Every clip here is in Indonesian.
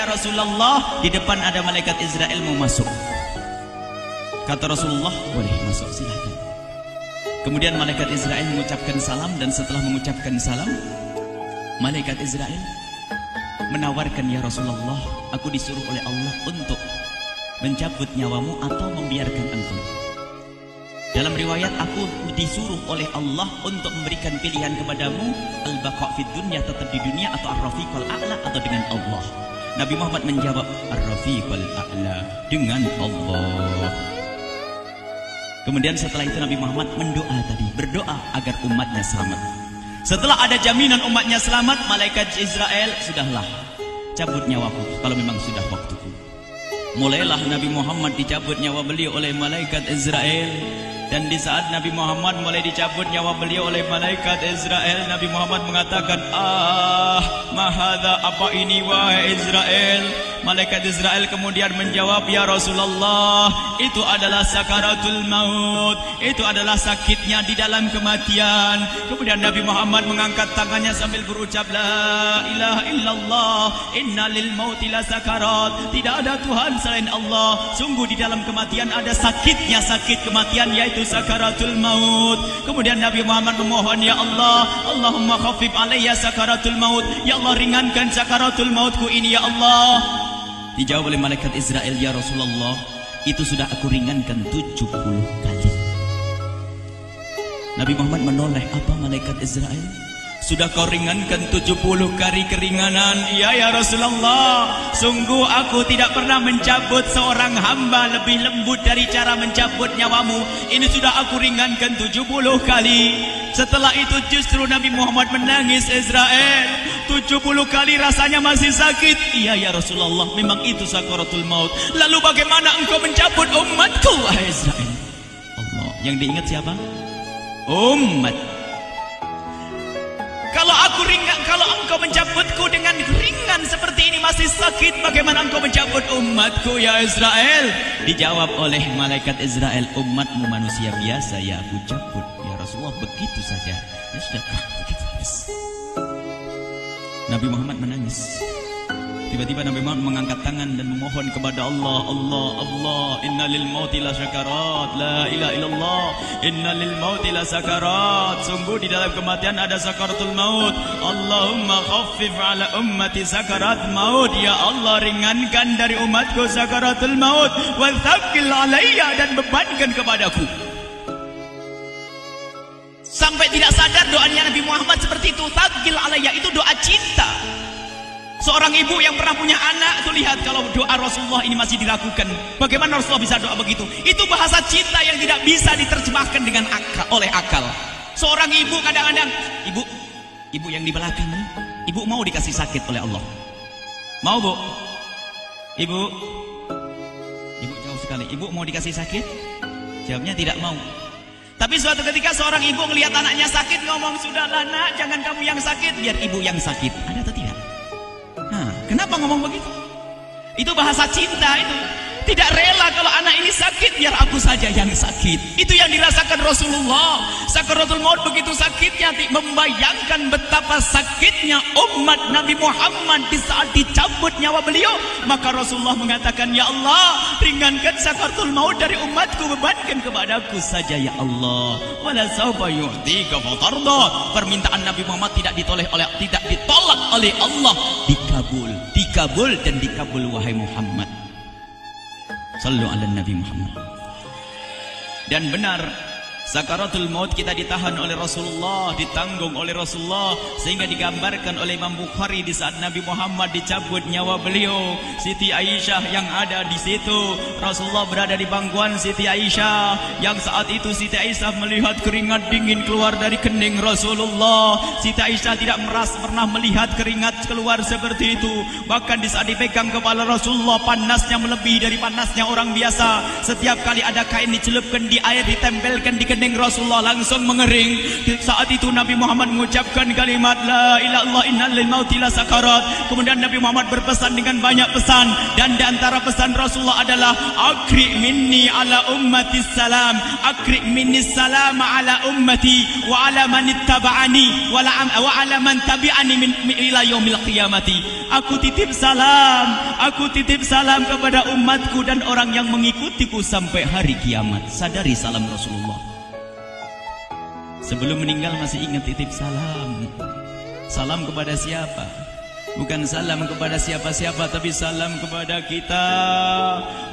ya Rasulullah, di depan ada malaikat Israel mau masuk. Kata Rasulullah, boleh masuk, silahkan. Kemudian malaikat Israel mengucapkan salam, dan setelah mengucapkan salam, malaikat Israel menawarkan, ya Rasulullah, aku disuruh oleh Allah untuk mencabut nyawamu atau membiarkan engkau. Dalam riwayat, aku disuruh oleh Allah untuk memberikan pilihan kepadamu, al-baqa' fid dunya, tetap di dunia, atau ar-rafiqul a'la, atau dengan Allah. Nabi Muhammad menjawab, ar-rafiqul a'la, dengan Allah. Kemudian setelah itu Nabi Muhammad berdoa agar umatnya selamat. Setelah ada jaminan umatnya selamat, malaikat Israel, sudahlah, cabut nyawaku kalau memang sudah waktuku. Mulailah Nabi Muhammad dicabut nyawa beliau oleh malaikat Israel. Dan di saat Nabi Muhammad mulai dicabut nyawa beliau oleh malaikat Israel, Nabi Muhammad mengatakan, mahadha, apa ini wahai Israel? Malaikat Israel kemudian menjawab, ya Rasulullah, itu adalah sakaratul maut, itu adalah sakitnya di dalam kematian. Kemudian Nabi Muhammad mengangkat tangannya sambil berucap, la ilaha illallah, inna lil mauti la sakarat, tidak ada Tuhan selain Allah, sungguh di dalam kematian ada sakitnya, sakit kematian, yaitu sakaratul maut. Kemudian Nabi Muhammad memohon, ya Allah, Allahumma khaffif alayya sakaratul maut, ya Allah, ringankan sakaratul mautku ini, ya Allah. Dijawab oleh malaikat Israel, ya Rasulullah, itu sudah aku ringankan 70 kali. Nabi Muhammad menoleh, apa malaikat Israel? Sudah kau ringankan 70 kali keringanan? Iya ya Rasulullah, sungguh aku tidak pernah mencabut seorang hamba lebih lembut dari cara mencabut nyawamu. Ini sudah aku ringankan 70 kali. Setelah itu justru Nabi Muhammad menangis, Israel, 70 kali rasanya masih sakit. Iya ya Rasulullah, memang itu sakaratul maut. Lalu bagaimana engkau mencabut umatku, wahai Israel? Allah, yang diingat siapa? Umat. Kalau engkau mencabutku dengan ringan seperti ini masih sakit, bagaimana engkau mencabut umatku, ya Israel? Dijawab oleh malaikat Israel, umatmu manusia biasa, ya aku cabut, ya Rasulullah, begitu saja. Ya sudah, begitu. Nabi Muhammad menangis. Tiba-tiba Nabi Muhammad mengangkat tangan dan memohon kepada Allah, Allah, Allah, inna lil mauti la sakarat, la ilaha illallah, inna lil mauti la sakarat, sungguh di dalam kematian ada sakaratul maut. Allahumma khaffif ala ummati sakarat maut, ya Allah, ringankan dari umatku sakaratul maut, wa thaqqil alayya, dan bebankan kepadaku. Sampai tidak sadar doanya Nabi Muhammad seperti itu, thaqqil alayya, itu doa cinta. Seorang ibu yang pernah punya anak, tuh lihat kalau doa Rasulullah ini masih diragukan. Bagaimana Rasulullah bisa doa begitu? Itu bahasa cinta yang tidak bisa diterjemahkan dengan oleh akal. Seorang ibu kadang-kadang, ibu yang di belakang, ibu mau dikasih sakit oleh Allah? Mau, Bu? Ibu jauh sekali. Ibu mau dikasih sakit? Jawabnya tidak mau. Tapi suatu ketika seorang ibu melihat anaknya sakit, ngomong, sudahlah nak, jangan kamu yang sakit, biar ibu yang sakit. Ada atau tidak? Kenapa ngomong begitu? Itu bahasa cinta itu. Tidak rela kalau anak ini sakit, biar aku saja yang sakit. Itu yang dirasakan Rasulullah. Sakaratul maut begitu sakitnya, membayangkan betapa sakitnya umat Nabi Muhammad di saat dicabut nyawa beliau. Maka Rasulullah mengatakan, ya Allah, ringankan sakaratul maut dari umatku, bebankan kepadaku saja, ya Allah. Wala sawfa yu'tika fatarda. Permintaan Nabi Muhammad tidak ditolak oleh Allah, dikabul dan dikabul, wahai Muhammad. Sallu ala Nabi Muhammad. Dan benar, sakaratul maut kita ditahan oleh Rasulullah, ditanggung oleh Rasulullah, sehingga digambarkan oleh Imam Bukhari di saat Nabi Muhammad dicabut nyawa beliau, Siti Aisyah yang ada di situ. Rasulullah berada di pangkuan Siti Aisyah, yang saat itu Siti Aisyah melihat keringat dingin keluar dari kening Rasulullah. Siti Aisyah tidak pernah melihat keringat keluar seperti itu. Bahkan di saat dipegang kepala Rasulullah, panasnya melebihi dari panasnya orang biasa. Setiap kali ada kain dicelupkan di air, ditempelkan di kening Rasulullah langsung mengering. Saat itu Nabi Muhammad mengucapkan kalimat la ilaha illallah innal lil mauti la sakarat. Kemudian Nabi Muhammad berpesan dengan banyak pesan, dan di antara pesan Rasulullah adalah akri minni ala ummati salam, akri minni salam ala ummati wa ala man ittaba'ani wa ala man tabi'ani min ila yaumil qiyamati. Aku titip salam kepada umatku dan orang yang mengikutiku sampai hari kiamat. Sadari salam Rasulullah. Sebelum meninggal masih ingat titip salam. Salam kepada siapa? Bukan salam kepada siapa-siapa, tapi salam kepada kita.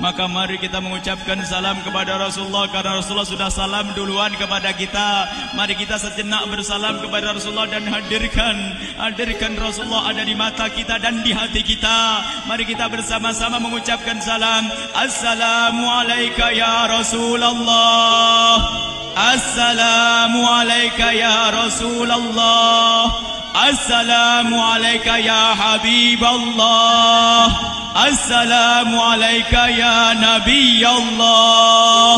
Maka mari kita mengucapkan salam kepada Rasulullah, karena Rasulullah sudah salam duluan kepada kita. Mari kita sejenak bersalam kepada Rasulullah dan hadirkan Rasulullah ada di mata kita dan di hati kita. Mari kita bersama-sama mengucapkan salam. Assalamualaikum ya Rasulullah. Assalamualaikum ya Rasulullah. Assalamualaikum ya Habiballah. Assalamualaikum ya Nabi Allah.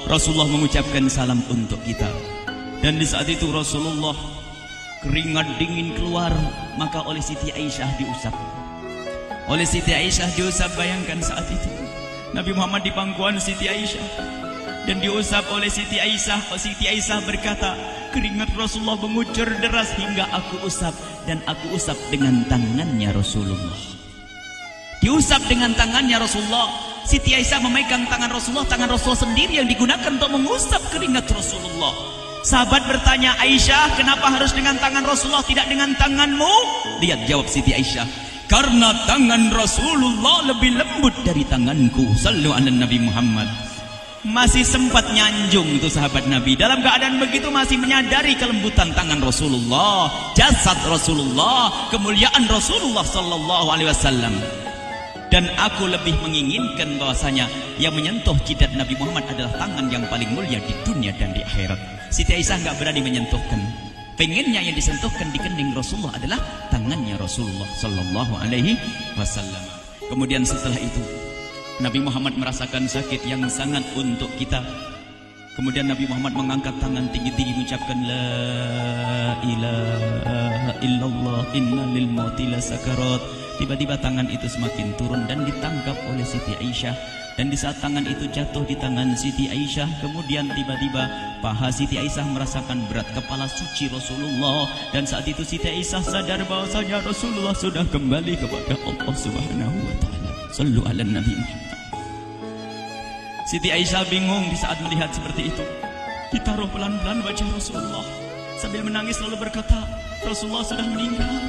Rasulullah mengucapkan salam untuk kita. Dan di saat itu Rasulullah keringat dingin keluar, maka oleh Siti Aisyah diusap. Oleh Siti Aisyah diusap, bayangkan saat itu Nabi Muhammad di pangkuan Siti Aisyah dan diusap oleh Siti Aisyah. Siti Aisyah berkata, keringat Rasulullah mengucur deras hingga aku usap, dan aku usap dengan tangannya Rasulullah. Diusap dengan tangannya Rasulullah. Siti Aisyah memegang tangan Rasulullah sendiri yang digunakan untuk mengusap keringat Rasulullah. Sahabat bertanya, Aisyah, kenapa harus dengan tangan Rasulullah tidak dengan tanganmu? Lihat jawab Siti Aisyah, karena tangan Rasulullah lebih lembut dari tanganku. Sallu ala Nabi Muhammad. Masih sempat nyanjung itu sahabat Nabi. Dalam keadaan begitu masih menyadari kelembutan tangan Rasulullah, jasad Rasulullah, kemuliaan Rasulullah sallallahu alaihi wasallam. Dan aku lebih menginginkan bahwasanya yang menyentuh jidat Nabi Muhammad adalah tangan yang paling mulia di dunia dan di akhirat. Siti Aisyah enggak berani menyentuhkan. Pengennya yang disentuhkan di kening Rasulullah adalah tangannya Rasulullah sallallahu alaihi wasallam. Kemudian setelah itu Nabi Muhammad merasakan sakit yang sangat untuk kita. Kemudian Nabi Muhammad mengangkat tangan tinggi-tinggi mengucapkan la ilaha illallah inna lil mauti la sakarat. Tiba-tiba tangan itu semakin turun dan ditangkap oleh Siti Aisyah. Dan di saat tangan itu jatuh di tangan Siti Aisyah, kemudian tiba-tiba paha Siti Aisyah merasakan berat kepala suci Rasulullah. Dan saat itu Siti Aisyah sadar bahwasanya Rasulullah sudah kembali kepada Allah Subhanahu wa taala. Sallu ala Nabi Muhammad. Siti Aisyah bingung di saat melihat seperti itu. Ditaruh pelan-pelan wajah Rasulullah. Sambil menangis lalu berkata, Rasulullah sudah meninggal.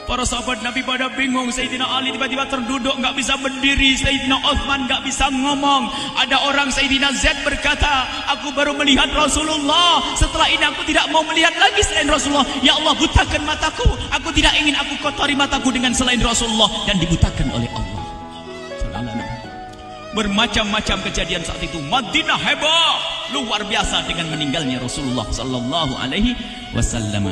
Para sahabat Nabi pada bingung. Sayyidina Ali tiba-tiba terduduk, nggak bisa berdiri. Sayyidina Utsman nggak bisa ngomong. Ada orang Sayyidina Zaid berkata, aku baru melihat Rasulullah. Setelah ini aku tidak mau melihat lagi selain Rasulullah. Ya Allah, butakan mataku. Aku tidak ingin aku kotori mataku dengan selain Rasulullah. Dan dibutakan oleh Allah. Bermacam-macam kejadian saat itu. Madinah heboh luar biasa dengan meninggalnya Rasulullah sallallahu alaihi wasallam.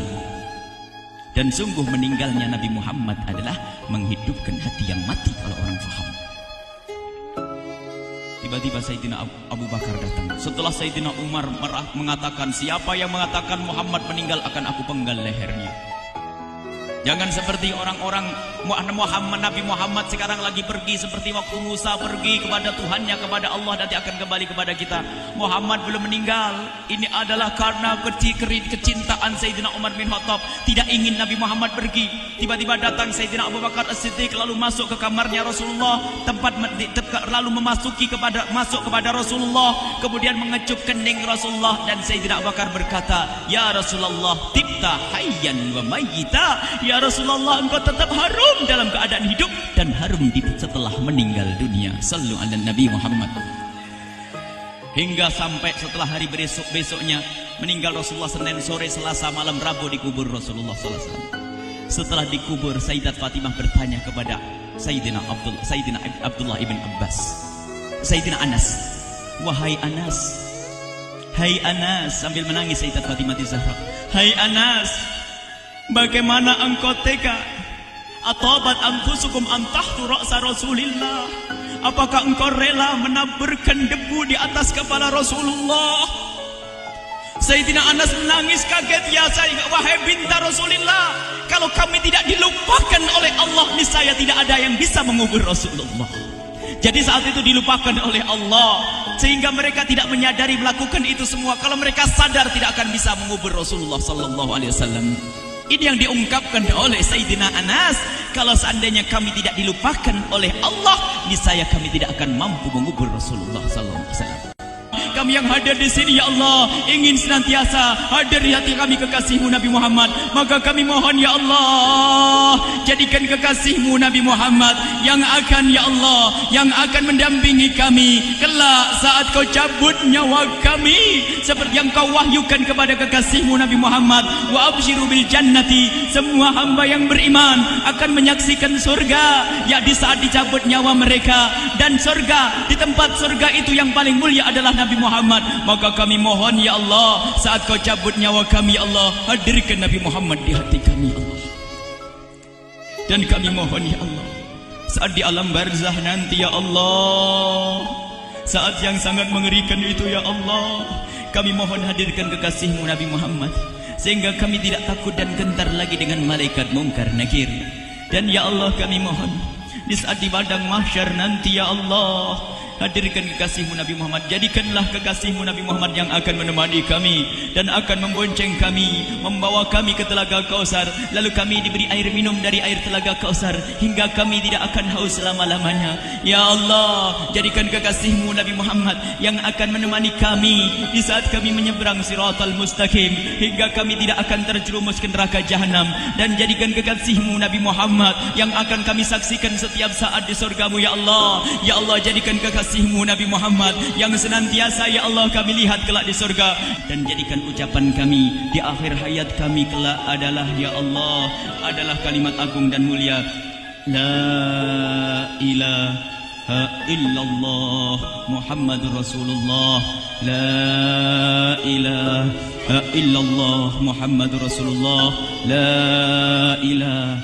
Dan sungguh meninggalnya Nabi Muhammad adalah menghidupkan hati yang mati kalau orang faham. Tiba-tiba Sayyidina Abu Bakar datang. Setelah Sayyidina Umar mengatakan, siapa yang mengatakan Muhammad meninggal akan aku penggal lehernya. Jangan seperti orang-orang Nabi Muhammad sekarang lagi pergi seperti waktu Musa pergi kepada Tuhannya, kepada Allah, nanti akan kembali kepada kita. Muhammad belum meninggal. Ini adalah karena kecintaan Sayyidina Umar bin Khattab, tidak ingin Nabi Muhammad pergi. Tiba-tiba datang Sayyidina Abu Bakar As-Siddiq lalu masuk ke kamarnya Rasulullah, lalu masuk kepada Rasulullah, kemudian mengecup kening Rasulullah. Dan Sayyidina Abu Bakar berkata, ya Rasulullah, tibta hayyan wa mayyita. Ya Rasulullah, engkau tetap harum dalam keadaan hidup dan harum setelah meninggal dunia. Sallu ala Nabi Muhammad. Hingga sampai setelah hari besoknya meninggal Rasulullah, Senin sore, Selasa malam, Rabu dikubur Rasulullah sallallahu alaihi wasallam. Setelah dikubur, Sayyidat Fatimah bertanya kepada Sayyidina Abdullah ibn Abbas, Sayyidina Anas, wahai Anas, hai Anas, sambil menangis Sayyidat Fatimah Zahra, hai Anas, bagaimana engkau tega? Atabat anfusukum an tahtu ra'sa Rasulillah. Apakah engkau rela menaburkan debu di atas kepala Rasulullah? Sayyidina Anas menangis kaget, ya wahai binta Rasulullah, kalau kami tidak dilupakan oleh Allah, niscaya tidak ada yang bisa mengubur Rasulullah. Jadi saat itu dilupakan oleh Allah, sehingga mereka tidak menyadari melakukan itu semua. Kalau mereka sadar, tidak akan bisa mengubur Rasulullah sallallahu alaihi wasallam. Ini yang diungkapkan oleh Sayyidina Anas, kalau seandainya kami tidak dilupakan oleh Allah, niscaya kami tidak akan mampu mengubur Rasulullah sallallahu alaihi wasallam. Kami yang hadir di sini, ya Allah, ingin senantiasa hadir di hati kami kekasih-Mu Nabi Muhammad. Maka kami mohon, ya Allah, jadikan kekasih-Mu Nabi Muhammad yang akan, ya Allah, yang akan mendampingi kami kelak saat Kau cabut nyawa kami, seperti yang Kau wahyukan kepada kekasih-Mu Nabi Muhammad. Wa abshiru bil jannati, semua hamba yang beriman akan menyaksikan surga, ya di saat dicabut nyawa mereka. Dan surga, di tempat surga itu yang paling mulia adalah Nabi Muhammad. Maka kami mohon, ya Allah, saat Kau cabut nyawa kami, ya Allah, hadirkan Nabi Muhammad di hati kami, ya Allah. Dan kami mohon, ya Allah, saat di alam barzah nanti, ya Allah, saat yang sangat mengerikan itu, ya Allah, kami mohon hadirkan kekasih-Mu Nabi Muhammad, sehingga kami tidak takut dan gentar lagi dengan malaikat mungkar nakir. Dan ya Allah, kami mohon di saat di padang mahsyar nanti, ya Allah, hadirkan kekasih-Mu Nabi Muhammad. Jadikanlah kekasih-Mu Nabi Muhammad yang akan menemani kami dan akan membonceng kami, membawa kami ke telaga Kausar. Lalu kami diberi air minum dari air telaga Kausar hingga kami tidak akan haus selama-lamanya. Ya Allah, jadikan kekasih-Mu Nabi Muhammad yang akan menemani kami di saat kami menyeberang Siratal Mustaqim hingga kami tidak akan terjerumus ke neraka Jahanam. Dan jadikan kekasih-Mu Nabi Muhammad yang akan kami saksikan setiap saat di surga-Mu, ya Allah. Ya Allah, jadikan kekasih-Mu Nabi Muhammad yang senantiasa, ya Allah, kami lihat kelak di surga. Dan jadikan ucapan kami di akhir hayat kami kelak adalah, ya Allah, adalah kalimat agung dan mulia, La ilaha illallah Muhammadur Rasulullah. La ilaha illallah Muhammadur Rasulullah. La ilaha